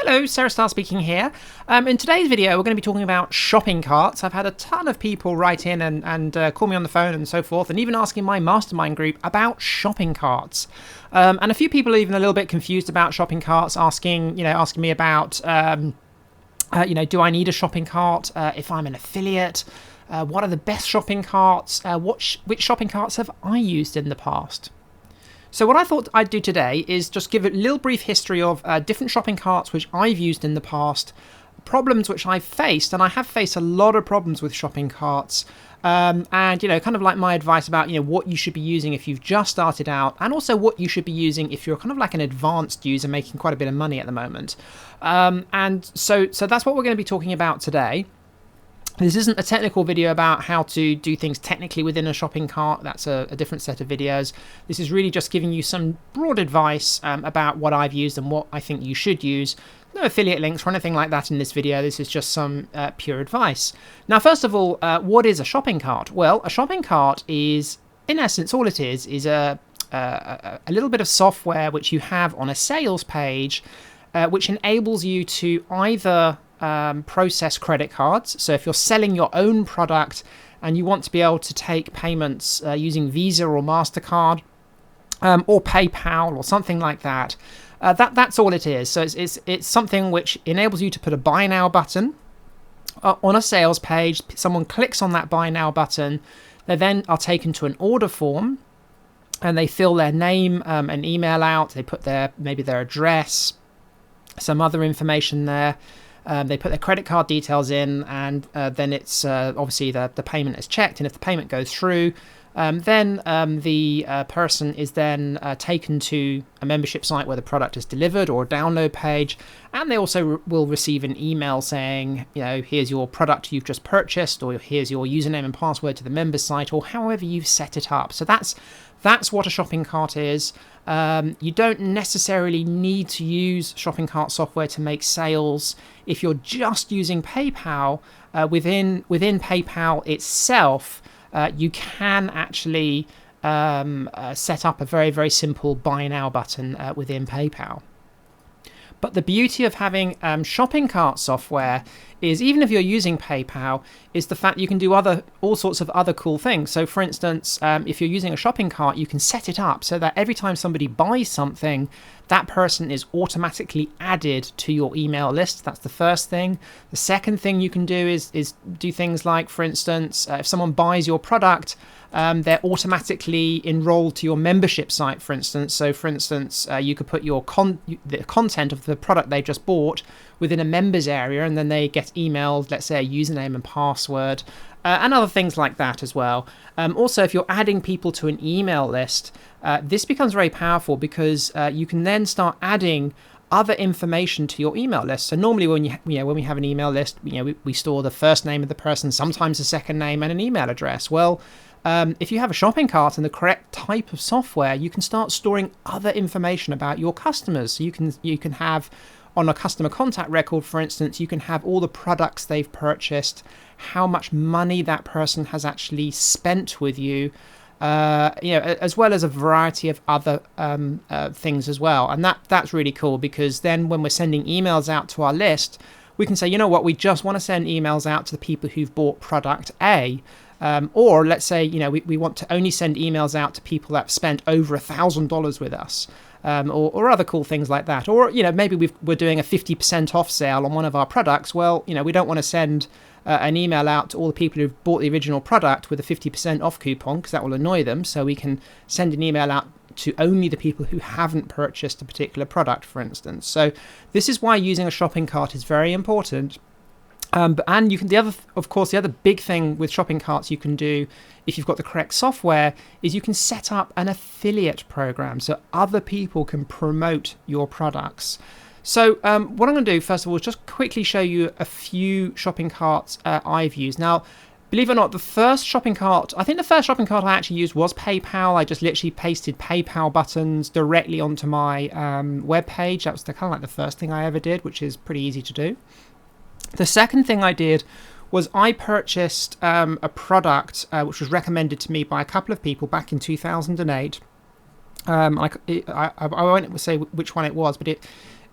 Hello, Staar speaking here. In today's video, we're going to be talking about shopping carts. I've had a ton of people write in and call me on the phone and so forth, and even asking my mastermind group about shopping carts. And a few people are even a little bit confused about shopping carts, asking me about, do I need a shopping cart if I'm an affiliate? What are the best shopping carts? Which shopping carts have I used in the past? So what I thought I'd do today is just give a little brief history of different shopping carts which I've used in the past, problems which I've faced, and I have faced a lot of problems with shopping carts, and kind of like my advice about what you should be using if you've just started out, and also what you should be using if you're kind of like an advanced user making quite a bit of money at the moment. And so that's what we're going to be talking about today. This isn't a technical video about how to do things technically within a shopping cart. That's a different set of videos. This is really just giving you some broad advice about what I've used and what I think you should use. No affiliate links or anything like that in this video. This is just some pure advice. Now, first of all, what is a shopping cart? Well, a shopping cart is, in essence, all it is a little bit of software which you have on a sales page, which enables you to either process credit cards. So if you're selling your own product and you want to be able to take payments using Visa or MasterCard or PayPal or something like that, that's all it is. So it's something which enables you to put a buy now button on a sales page. Someone clicks on that buy now button. They then are taken to an order form and they fill their name and email out. They put maybe their address, some other information there. They put their credit card details in, and then it's obviously the payment is checked. And if the payment goes through, then the person is then taken to a membership site where the product is delivered, or a download page. And they also will receive an email saying, here's your product you've just purchased, or here's your username and password to the members site, or however you've set it up. So that's what a shopping cart is. You don't necessarily need to use shopping cart software to make sales. If you're just using PayPal, within PayPal itself, you can actually set up a very, very simple buy now button within PayPal. But the beauty of having shopping cart software is, even if you're using PayPal, is the fact you can do all sorts of other cool things. So for instance, if you're using a shopping cart, you can set it up so that every time somebody buys something, that person is automatically added to your email list. That's the first thing. The second thing you can do is do things like, for instance, if someone buys your product, they're automatically enrolled to your membership site, for instance. So for instance, you could put the content of the product they just bought within a members area, and then they get emailed, let's say, a username and password, and other things like that as well. Also, if you're adding people to an email list, this becomes very powerful because you can then start adding other information to your email list. So normally when we have an email list, we store the first name of the person, sometimes the second name, and an email address. Well, if you have a shopping cart and the correct type of software, you can start storing other information about your customers. So you can have, on a customer contact record, for instance, you can have all the products they've purchased, how much money that person has actually spent with you, as well as a variety of other things as well. And that's really cool, because then when we're sending emails out to our list, we can say, we just want to send emails out to the people who've bought product A. Or let's say, we want to only send emails out to people that have spent over $1,000 with us, or other cool things like that. Or, maybe we're doing a 50% off sale on one of our products. Well, we don't want to send an email out to all the people who've bought the original product with a 50% off coupon, because that will annoy them. So we can send an email out to only the people who haven't purchased a particular product, for instance. So this is why using a shopping cart is very important. And you can, the other big thing with shopping carts you can do if you've got the correct software is you can set up an affiliate program so other people can promote your products. So what I'm going to do first of all is just quickly show you a few shopping carts I've used. Now, believe it or not, the first shopping cart I actually used was PayPal. I just literally pasted PayPal buttons directly onto my web page. That was kind of like the first thing I ever did, which is pretty easy to do. The second thing I did was I purchased a product which was recommended to me by a couple of people back in 2008. I won't say which one it was, but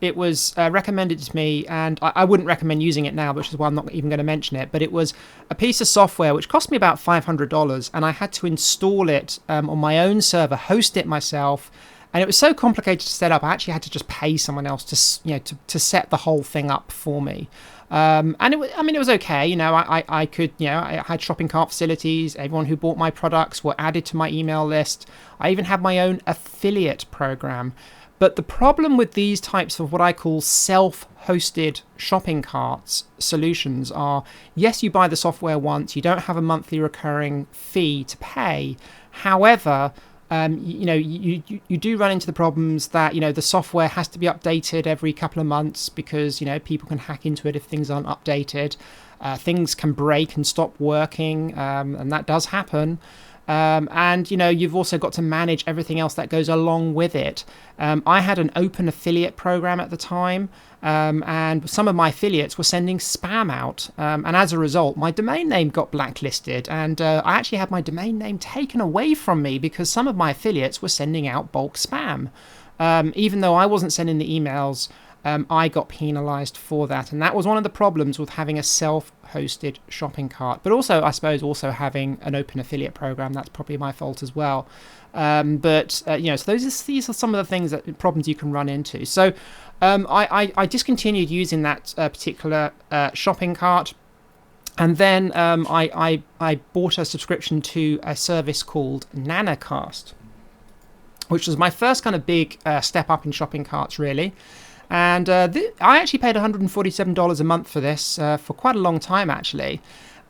it was recommended to me, and I wouldn't recommend using it now, which is why I'm not even going to mention it. But it was a piece of software which cost me about $500, and I had to install it on my own server, host it myself. And it was so complicated to set up, I actually had to just pay someone else to set the whole thing up for me. And it was okay. I could, I had shopping cart facilities. Everyone who bought my products were added to my email list. I even had my own affiliate program. But the problem with these types of what I call self-hosted shopping carts solutions are, yes, you buy the software once, you don't have a monthly recurring fee to pay. However, you do run into the problems that, the software has to be updated every couple of months because, people can hack into it if things aren't updated. Things can break and stop working, and that does happen. And you've also got to manage everything else that goes along with it. I had an open affiliate program at the time, and some of my affiliates were sending spam out, and as a result my domain name got blacklisted, and I actually had my domain name taken away from me because some of my affiliates were sending out bulk spam. Even though I wasn't sending the emails, I got penalized for that, and that was one of the problems with having a self-hosted shopping cart. But also, I suppose, having an open affiliate program, that's probably my fault as well. So these are some of the things problems you can run into. So I discontinued using that particular shopping cart, and then I bought a subscription to a service called Nanocast, which was my first kind of big step up in shopping carts, really. And I actually paid $147 a month for this for quite a long time, actually.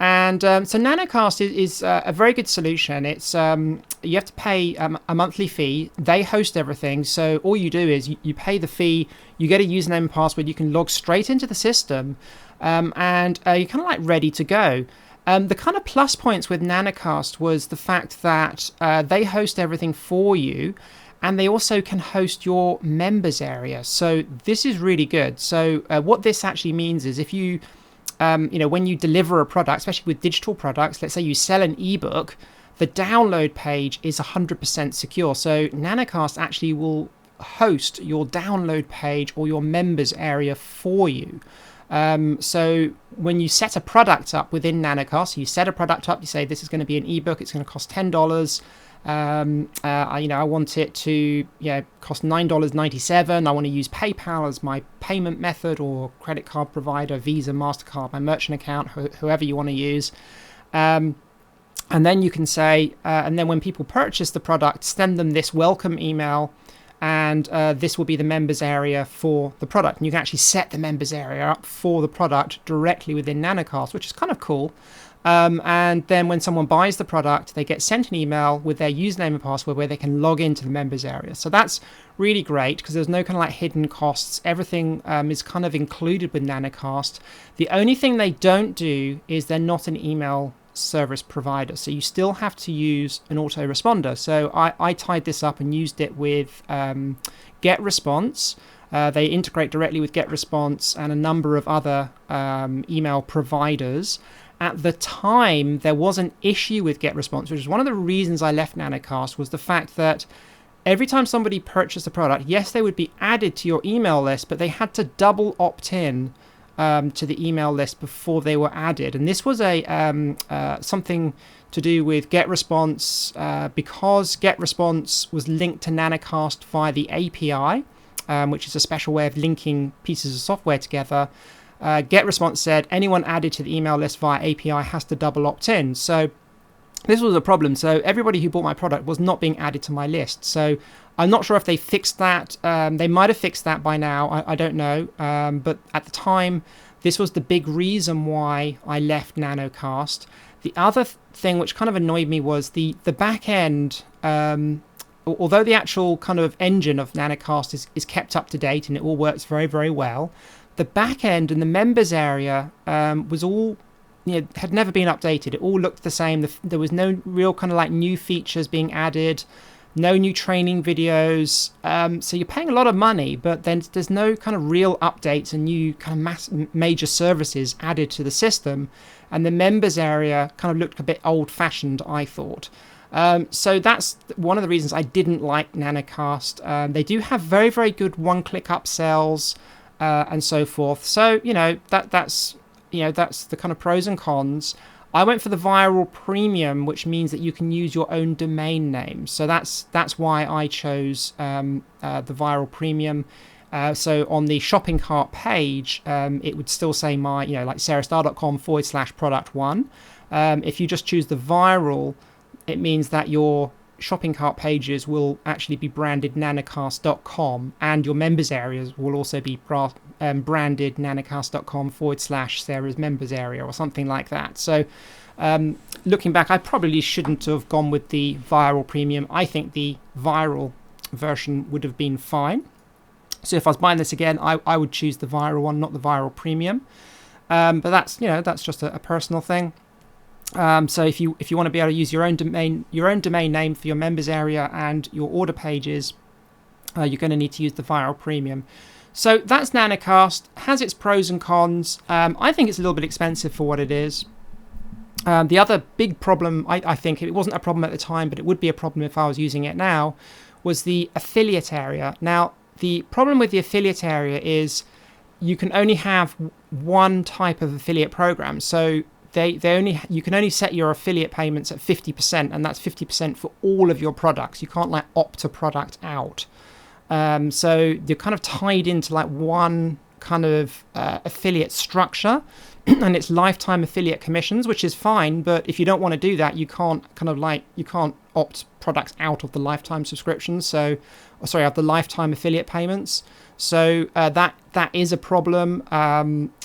And so Nanocast is a very good solution. It's you have to pay a monthly fee. They host everything. So all you do is you pay the fee, you get a username and password, you can log straight into the system, and you're kind of like ready to go. The kind of plus points with Nanocast was the fact that they host everything for you, and they also can host your members area. So this is really good. So what this actually means is if you, when you deliver a product, especially with digital products, let's say you sell an ebook, the download page is 100% secure. So Nanocast actually will host your download page or your members area for you. So when you set a product up within Nanocast, you set a product up, you say this is going to be an ebook, it's going to cost $10. I want it to cost $9.97. I want to use PayPal as my payment method, or credit card provider, Visa, MasterCard, my merchant account, whoever you want to use. And then you can say, and then when people purchase the product, send them this welcome email, and this will be the members area for the product. And you can actually set the members area up for the product directly within Nanocast, which is kind of cool. And then when someone buys the product, they get sent an email with their username and password where they can log into the members area. So that's really great because there's no kind of like hidden costs. Everything is kind of included with Nanocast. The only thing they don't do is they're not an email service provider. So you still have to use an autoresponder. So I tied this up and used it with GetResponse. They integrate directly with GetResponse and a number of other email providers. At the time, there was an issue with GetResponse, which is one of the reasons I left Nanocast, was the fact that every time somebody purchased a product, yes, they would be added to your email list, but they had to double opt in to the email list before they were added. And this was something to do with GetResponse because GetResponse was linked to Nanocast via the API, which is a special way of linking pieces of software together. GetResponse said anyone added to the email list via API has to double opt in. So this was a problem. So everybody who bought my product was not being added to my list. So I'm not sure if they fixed that. They might have fixed that by now. I don't know. But at the time, this was the big reason why I left Nanocast. The other thing which kind of annoyed me was the back end. Although the actual kind of engine of Nanocast is kept up to date and it all works very, very well, the back end and the members area was all, had never been updated. It all looked the same. There was no real kind of like new features being added, no new training videos. So you're paying a lot of money, but then there's no kind of real updates and new kind of major services added to the system. And the members area kind of looked a bit old-fashioned, I thought. So that's one of the reasons I didn't like Nanocast. They do have very, very good one-click upsells and so forth. So that's the kind of pros and cons. I went for the viral premium, which means that you can use your own domain name. So that's why I chose the viral premium. So on the shopping cart page, it would still say my, like sarahstaar.com/product1. If you just choose the viral, it means that your shopping cart pages will actually be branded nanocast.com, and your members areas will also be branded nanocast.com/Sarah's members area or something like that. So looking back, I probably shouldn't have gone with the viral premium. I think the viral version would have been fine. So if I was buying this again, I would choose the viral one, not the viral premium. But that's just a personal thing. So if you want to be able to use your own domain name for your members area and your order pages, you're going to need to use the viral premium. So that's Nanocast. Has its pros and cons. I think it's a little bit expensive for what it is. The other big problem, I think it wasn't a problem at the time, but it would be a problem if I was using it now, was the affiliate area. Now, the problem with the affiliate area is you can only have one type of affiliate program. So you can only set your affiliate payments at 50%, and that's 50% for all of your products. You can't opt a product out. So you're kind of tied into one kind of affiliate structure, and it's lifetime affiliate commissions, which is fine. But if you don't want to do that, you can't opt products out of the lifetime subscriptions. Of the lifetime affiliate payments. So that is a problem.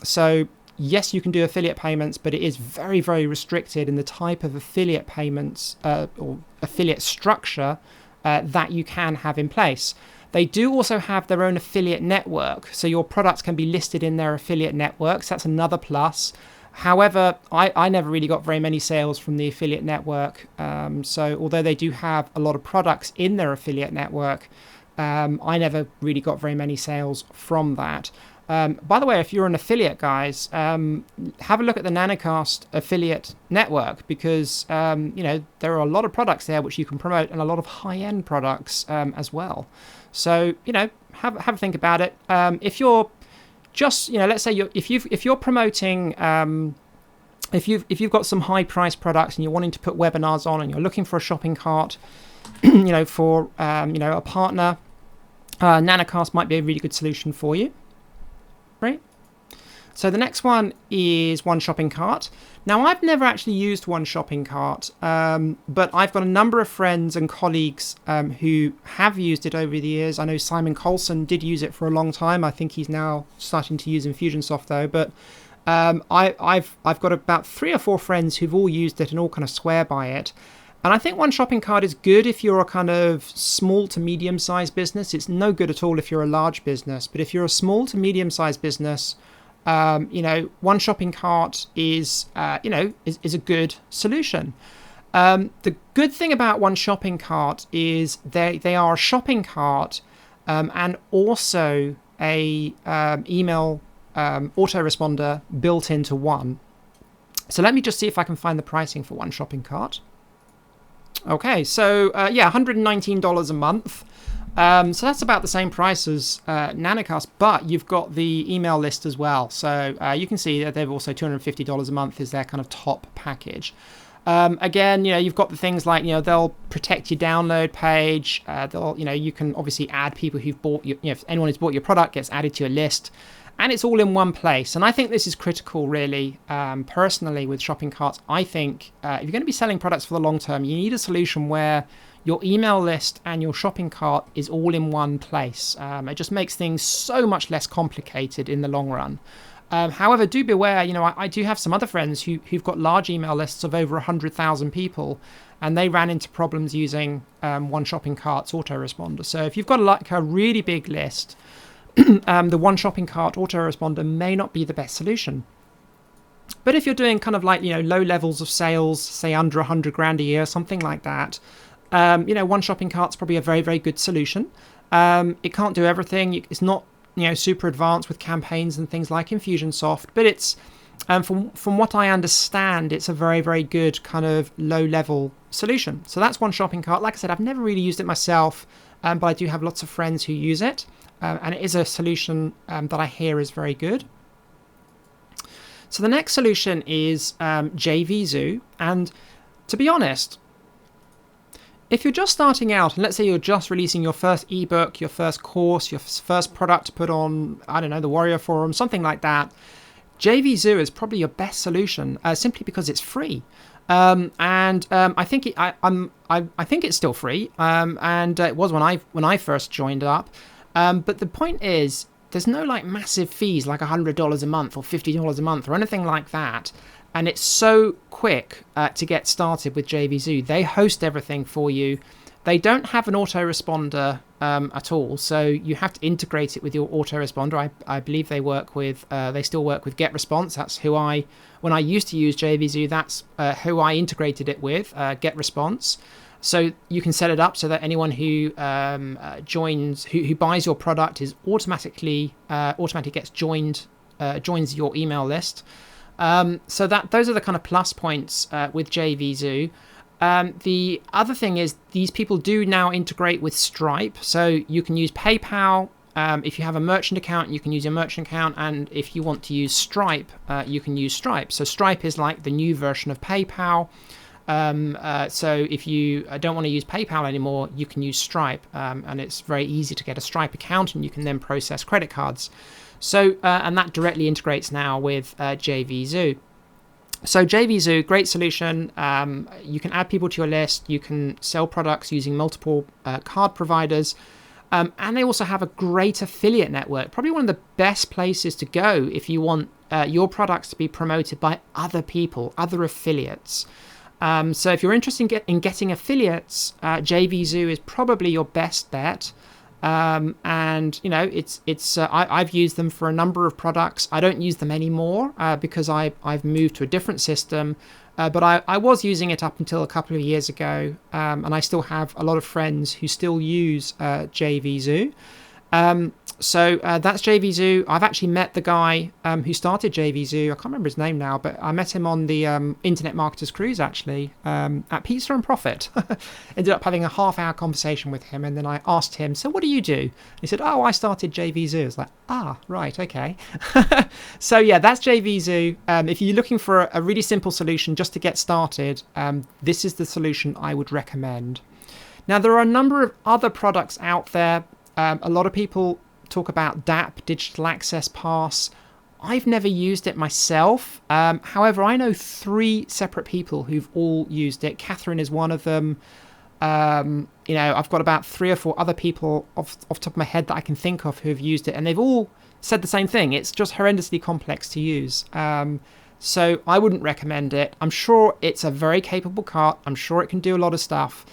So yes, you can do affiliate payments, but it is very, very restricted in the type of affiliate payments or affiliate structure that you can have in place. They do also have their own affiliate network, so your products can be listed in their affiliate networks. That's another plus. However, I never really got very many sales from the affiliate network. So although they do have a lot of products in their affiliate network, I never really got very many sales from that. By the way, if you're an affiliate, guys, have a look at the Nanocast affiliate network, because there are a lot of products there which you can promote, and a lot of high-end products as well. So have a think about it. If you're just let's say if you're promoting if you've got some high-priced products and you're wanting to put webinars on, and you're looking for a shopping cart, for a partner, Nanocast might be a really good solution for you. Right. So the next one is One Shopping Cart. Now, I've never actually used One Shopping Cart, but I've got a number of friends and colleagues who have used it over the years. I know Simon Colson did use it for a long time. I think he's now starting to use Infusionsoft though. But I've got about 3 or 4 friends who've all used it and all kind of swear by it. And I think One Shopping Cart is good if you're a kind of small to medium-sized business. It's no good at all if you're a large business. But if you're a small to medium-sized business, One Shopping Cart is a good solution. The good thing about One Shopping Cart is they are a shopping cart and also a email autoresponder built into one. So let me just see if I can find the pricing for One Shopping Cart. Okay, so $119 a month. So that's about the same price as Nanocast, but you've got the email list as well. So you can see that they've also $250 a month is their kind of top package. Again, you've got the things like, they'll protect your download page. You can obviously add people who've bought if anyone who's bought your product gets added to your list. And it's all in one place. And I think this is critical, really, personally, with shopping carts. I think if you're going to be selling products for the long term, you need a solution where your email list and your shopping cart is all in one place. It just makes things so much less complicated in the long run. However, do be aware, I do have some other friends who've got large email lists of over 100,000 people, and they ran into problems using One Shopping Cart's autoresponder. So if you've got a really big list, the One Shopping Cart autoresponder may not be the best solution. But if you're doing kind of low levels of sales, say under 100 grand a year, something like that, One Shopping Cart's probably a very, very good solution. It can't do everything. It's not super advanced with campaigns and things like Infusionsoft, but it's from what I understand, it's a very, very good kind of low level solution. So that's one shopping cart. Like I said, I've never really used it myself, but I do have lots of friends who use it, and it is a solution that I hear is very good. So the next solution is JVZoo, and to be honest, if you're just starting out, and let's say you're just releasing your first ebook, your first course, your first product to put on, I don't know, the Warrior Forum, something like that, JVZoo is probably your best solution, simply because it's free. I think I think it's still free, and it was when I first joined up. But the point is, there's no like massive fees like $100 a month or $50 a month or anything like that. And it's so quick to get started with JVZoo. They host everything for you. They don't have an autoresponder at all, so you have to integrate it with your autoresponder. I believe they still work with GetResponse. That's when I used to use JVZoo, that's who I integrated it with, GetResponse. So you can set it up so that anyone who joins, who buys your product, is automatically gets joins your email list. So those are the kind of plus points with JVZoo. The other thing is these people do now integrate with Stripe, so you can use PayPal. If you have a merchant account, you can use your merchant account, and if you want to use Stripe, you can use Stripe. So Stripe is like the new version of PayPal. So if you don't want to use PayPal anymore, you can use Stripe, and it's very easy to get a Stripe account, and you can then process credit cards. So and that directly integrates now with JVZoo. So JVZoo, great solution. You can add people to your list. You can sell products using multiple card providers. And they also have a great affiliate network. Probably one of the best places to go if you want your products to be promoted by other people, other affiliates. So if you're interested in getting affiliates, JVZoo is probably your best bet. And you know, I've used them for a number of products. I don't use them anymore because I've moved to a different system. But I was using it up until a couple of years ago, and I still have a lot of friends who still use JVZoo. So that's JVZoo. I've actually met the guy who started JVZoo. I can't remember his name now, but I met him on the Internet Marketers Cruise, actually, at Pizza and Profit. Ended up having a half-hour conversation with him, and then I asked him, so what do you do? He said, oh, I started JVZoo. I was like, right, okay. So yeah, that's JVZoo. If you're looking for a really simple solution just to get started, this is the solution I would recommend. Now, there are a number of other products out there. A lot of people talk about DAP, Digital Access Pass. I've never used it myself. However, I know 3 separate people who've all used it. Catherine is one of them. I've got about 3 or 4 other people off the top of my head that I can think of who've used it, and they've all said the same thing. It's just horrendously complex to use. So I wouldn't recommend it. I'm sure it's a very capable cart. I'm sure it can do a lot of stuff.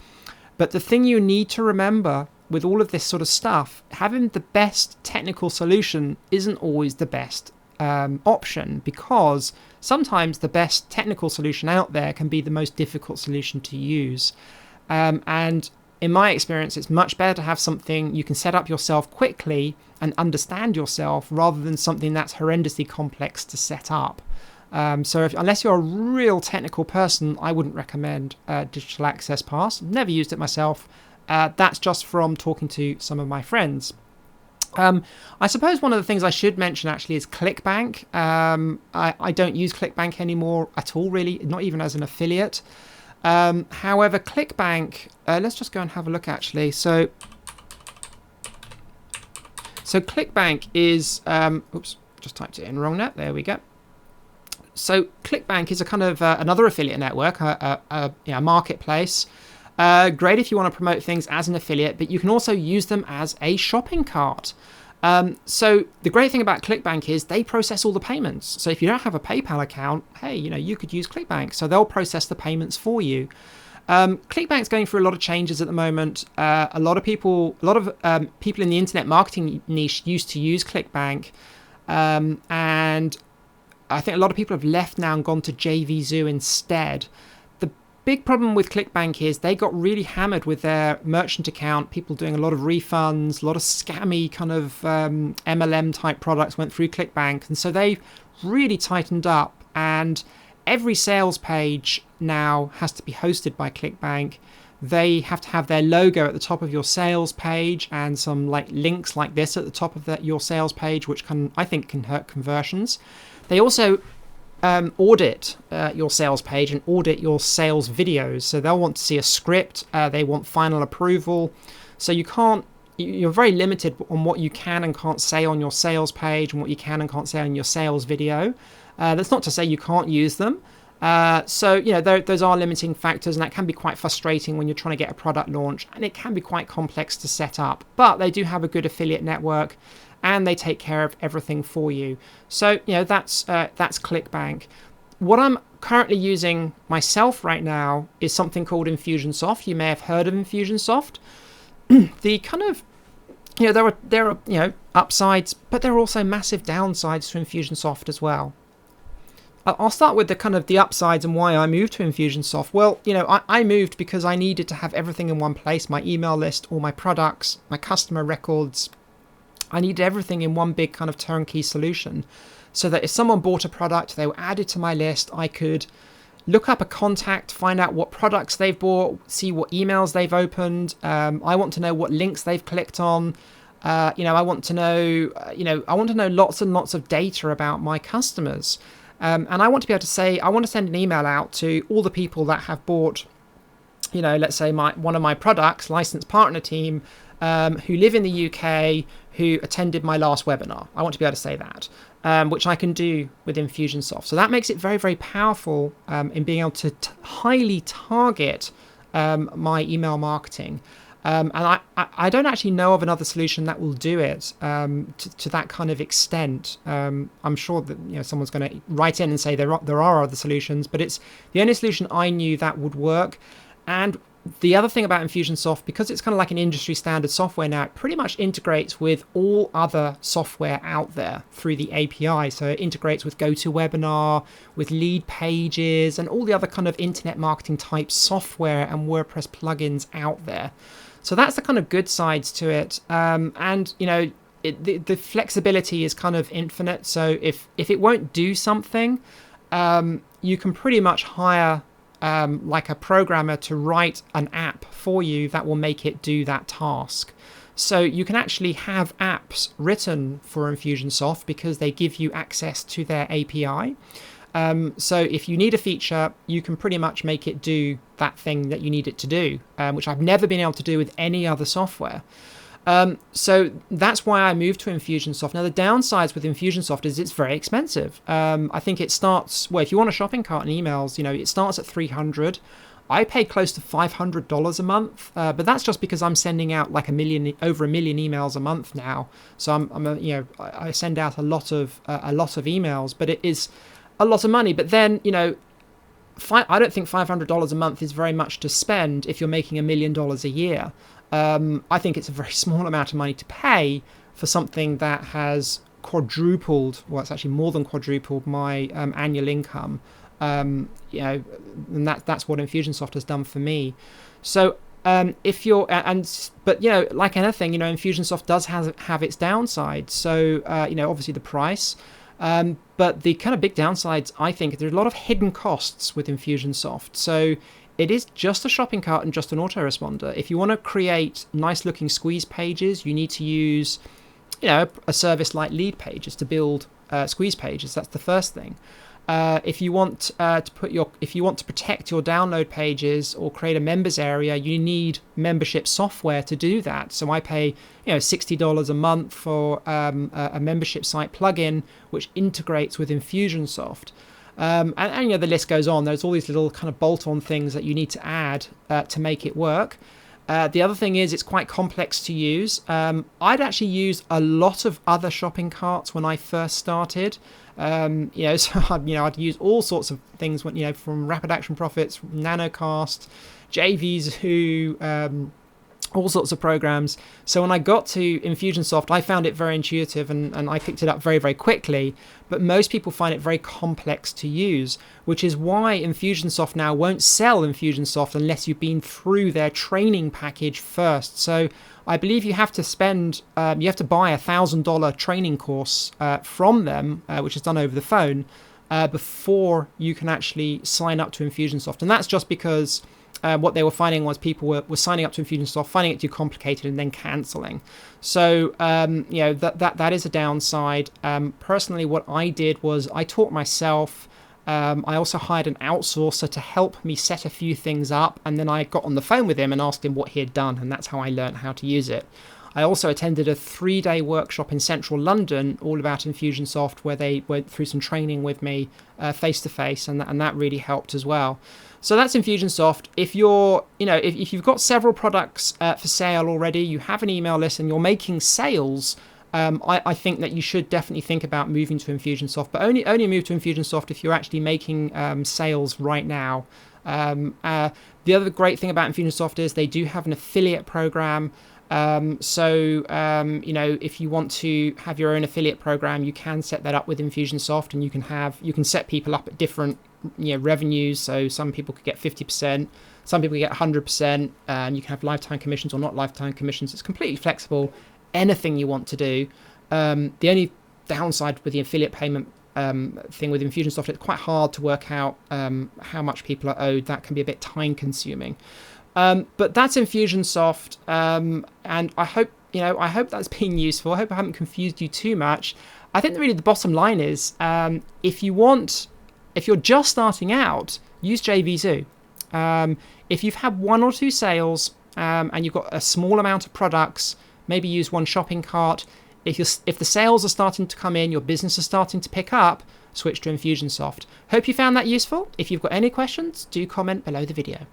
But the thing you need to remember with all of this sort of stuff, having the best technical solution isn't always the best option, because sometimes the best technical solution out there can be the most difficult solution to use. And in my experience, it's much better to have something you can set up yourself quickly and understand yourself, rather than something that's horrendously complex to set up. So unless you're a real technical person, I wouldn't recommend Digital Access Pass. Never used it myself. That's just from talking to some of my friends. I suppose one of the things I should mention actually is ClickBank. I don't use ClickBank anymore at all, really, not even as an affiliate. However, ClickBank, let's just go and have a look actually. So ClickBank is, oops, just typed it in wrong there. There we go. So ClickBank is a kind of another affiliate network, a marketplace. Great if you want to promote things as an affiliate, but you can also use them as a shopping cart. So the great thing about ClickBank is they process all the payments. So if you don't have a PayPal account, hey, you could use ClickBank. So they'll process the payments for you. ClickBank's going through a lot of changes at the moment. A lot of people in the internet marketing niche used to use ClickBank, and I think a lot of people have left now and gone to JVZoo instead. The big problem with ClickBank is they got really hammered with their merchant account. People doing a lot of refunds, a lot of scammy kind of MLM type products went through ClickBank, and so they've really tightened up. And every sales page now has to be hosted by ClickBank. They have to have their logo at the top of your sales page and some like links like this at the top of your sales page, which I think can hurt conversions. They also audit your sales page and audit your sales videos. So they'll want to see a script. They want final approval. So you're very limited on what you can and can't say on your sales page and what you can and can't say on your sales video. That's not to say you can't use them. So those are limiting factors, and that can be quite frustrating when you're trying to get a product launch, and it can be quite complex to set up. But they do have a good affiliate network, and they take care of everything for you. So that's ClickBank. What I'm currently using myself right now is something called Infusionsoft. You may have heard of Infusionsoft. The kind of there are upsides, but there are also massive downsides to Infusionsoft as well. I'll start with the upsides and why I moved to Infusionsoft. Well, I moved because I needed to have everything in one place: my email list, all my products, my customer records. I needed everything in one big kind of turnkey solution, so that if someone bought a product, they were added to my list. I could look up a contact, find out what products they've bought, see what emails they've opened. I want to know what links they've clicked on. I want to know, lots and lots of data about my customers. And I want to be able to say, I want to send an email out to all the people that have bought, let's say one of my products, licensed partner team, who live in the UK, who attended my last webinar. I want to be able to say that, which I can do with Infusionsoft. So that makes it very, very powerful in being able to highly target my email marketing. And I don't actually know of another solution that will do it to that kind of extent. I'm sure that someone's going to write in and say there are other solutions, but it's the only solution I knew that would work. And the other thing about Infusionsoft, because it's kind of like an industry standard software now, it pretty much integrates with all other software out there through the API. So it integrates with GoToWebinar, with Lead Pages, and all the other kind of internet marketing type software and WordPress plugins out there. So that's the kind of good sides to it. The flexibility is kind of infinite. So if it won't do something, you can pretty much hire like a programmer to write an app for you that will make it do that task. So you can actually have apps written for Infusionsoft because they give you access to their API. So if you need a feature, you can pretty much make it do that thing that you need it to do, which I've never been able to do with any other software. So that's why I moved to Infusionsoft. Now, the downsides with Infusionsoft is it's very expensive. I think it starts, if you want a shopping cart and emails, it starts at $300. I pay close to $500 a month, but that's just because I'm sending out like over a million emails a month now. So I send out a lot of emails, but it is a lot of money. But then, I don't think $500 a month is very much to spend if you're making $1 million a year. I think it's a very small amount of money to pay for something that has quadrupled, well, it's actually more than quadrupled my annual income. And that's what Infusionsoft has done for me. So if you're but like anything, Infusionsoft does have its downsides. So obviously the price. But the kind of big downsides, I think, there's a lot of hidden costs with Infusionsoft. So it is just a shopping cart and just an autoresponder. If you want to create nice looking squeeze pages, you need to use, a service like Lead Pages to build squeeze pages. That's the first thing. If you want to protect your download pages or create a members area, you need membership software to do that. So I pay $60 a month for a membership site plugin which integrates with Infusionsoft. And the list goes on. There's all these little kind of bolt-on things that you need to add to make it work. The other thing is it's quite complex to use. I'd actually used a lot of other shopping carts when I first started. So I'd use all sorts of things from Rapid Action Profits, Nanocast, JVZoo, all sorts of programs. So when I got to Infusionsoft, I found it very intuitive and I picked it up very, very quickly. But most people find it very complex to use, which is why Infusionsoft now won't sell Infusionsoft unless you've been through their training package first. So I believe you have to buy $1,000 training course from them, which is done over the phone. before you can actually sign up to Infusionsoft. And that's just because what they were finding was people were signing up to Infusionsoft, finding it too complicated, and then cancelling. So that is a downside. Personally, what I did was I taught myself. I also hired an outsourcer to help me set a few things up, and then I got on the phone with him and asked him what he had done, and that's how I learned how to use it. I also attended a 3-day workshop in central London all about Infusionsoft, where they went through some training with me face to face, and that really helped as well. So that's Infusionsoft. If if you've got several products for sale already, you have an email list, and you're making sales, I think that you should definitely think about moving to Infusionsoft, but only move to Infusionsoft if you're actually making sales right now. The other great thing about Infusionsoft is they do have an affiliate program. If you want to have your own affiliate program, you can set that up with Infusionsoft, and you can set people up at different revenues. So some people could get 50%, some people get 100%. You can have lifetime commissions or not lifetime commissions. It's completely flexible. Anything you want to do. The only downside with the affiliate payment thing with Infusionsoft, it's quite hard to work out how much people are owed. That can be a bit time consuming. But that's Infusionsoft, and I hope that's been useful. I hope I haven't confused you too much. I think really the bottom line is, if you're just starting out, use JVZoo. If you've had 1 or 2 sales and you've got a small amount of products, maybe use one shopping cart. If the sales are starting to come in, your business is starting to pick up, switch to Infusionsoft. Hope you found that useful. If you've got any questions, do comment below the video.